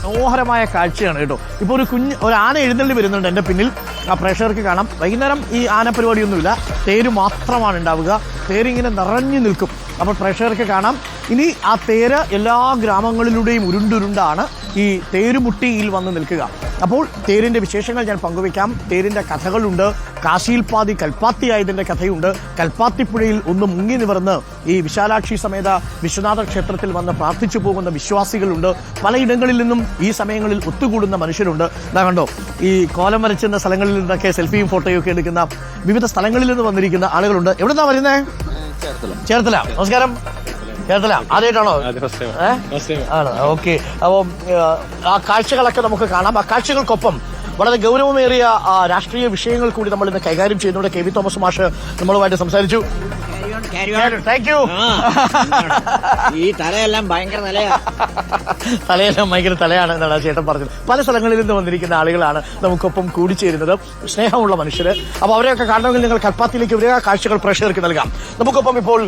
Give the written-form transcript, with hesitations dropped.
മനോഹരമായ കാഴ്ചയാണ് കേട്ടോ. ഇപ്പോൾ ഒരു ആന എഴുന്നള്ളി വരുന്നുണ്ട് എൻ്റെ പിന്നിൽ, ആ പ്രേക്ഷകർക്ക് കാണാം. വൈകുന്നേരം ഈ ആന പരിപാടിയൊന്നുമില്ല, തേര് മാത്രമാണ് ഉണ്ടാവുക. തേരിങ്ങനെ നിറഞ്ഞു നിൽക്കും, അപ്പോൾ പ്രേക്ഷകർക്ക് കാണാം. ഇനി ആ തേര് എല്ലാ ഗ്രാമങ്ങളിലൂടെയും ഉരുണ്ടുരുണ്ടാണ് ഈ തേരുമുട്ടിയിൽ വന്ന് നിൽക്കുക. അപ്പോൾ തേരിന്റെ വിശേഷങ്ങൾ ഞാൻ പങ്കുവെക്കാം. തേരിന്റെ കഥകളുണ്ട്. കാശിയിൽ പാതി കൽപ്പാത്തിയായതിന്റെ കഥയുണ്ട്. കൽപ്പാത്തിപ്പുഴയിൽ ഒന്ന് മുങ്ങി നിവർന്ന് ഈ വിശാലാക്ഷി സമേത വിശ്വനാഥ ക്ഷേത്രത്തിൽ വന്ന് പ്രാർത്ഥിച്ചു പോകുന്ന വിശ്വാസികളുണ്ട്. പലയിടങ്ങളിൽ നിന്നും ഈ സമയങ്ങളിൽ ഒത്തുകൂടുന്ന മനുഷ്യരുണ്ട്. ഇതാ കണ്ടോ, ഈ കോലം വരച്ചുന്ന സ്ഥലങ്ങളിൽ നിന്നൊക്കെ സെൽഫിയും ഫോട്ടോയും ഒക്കെ എടുക്കുന്ന വിവിധ സ്ഥലങ്ങളിൽ നിന്ന് വന്നിരിക്കുന്ന ആളുകളുണ്ട്. എവിടുന്നാ വരുന്നത്? ചേർത്തല. നമസ്കാരം. ചേർത്തല ആദ്യമായിട്ടാണോ? ആണ്. ഓക്കെ. അപ്പോൾ ആ കാഴ്ചകളൊക്കെ നമുക്ക് കാണാം. ആ കാഴ്ചകൾക്കൊപ്പം വളരെ ഗൗരവമേറിയ രാഷ്ട്രീയ വിഷയങ്ങൾ കൂടി നമ്മൾ ഇന്ന് കൈകാര്യം ചെയ്യുന്നുണ്ട്. കെ വി തോമസ് മാഷ് നമ്മളുമായിട്ട് സംസാരിച്ചു. Thank you. ഈ തലയെല്ലാം ഭയങ്കര തലയെല്ലാം ഭയങ്കര തലയാണ് എന്നാണ് ചേട്ടൻ പറഞ്ഞത്. പല സ്ഥലങ്ങളിൽ നിന്ന് വന്നിരിക്കുന്ന ആളുകളാണ് നമുക്കൊപ്പം കൂടിച്ചേരുന്നത്, സ്നേഹമുള്ള മനുഷ്യര്. അപ്പൊ അവരെയൊക്കെ കാണണമെങ്കിൽ നിങ്ങൾ കൽപ്പാത്തിയിലേക്ക് വരിക, കാഴ്ചകൾ പ്രേക്ഷകർക്ക് നൽകാം. നമുക്കൊപ്പം ഇപ്പോൾ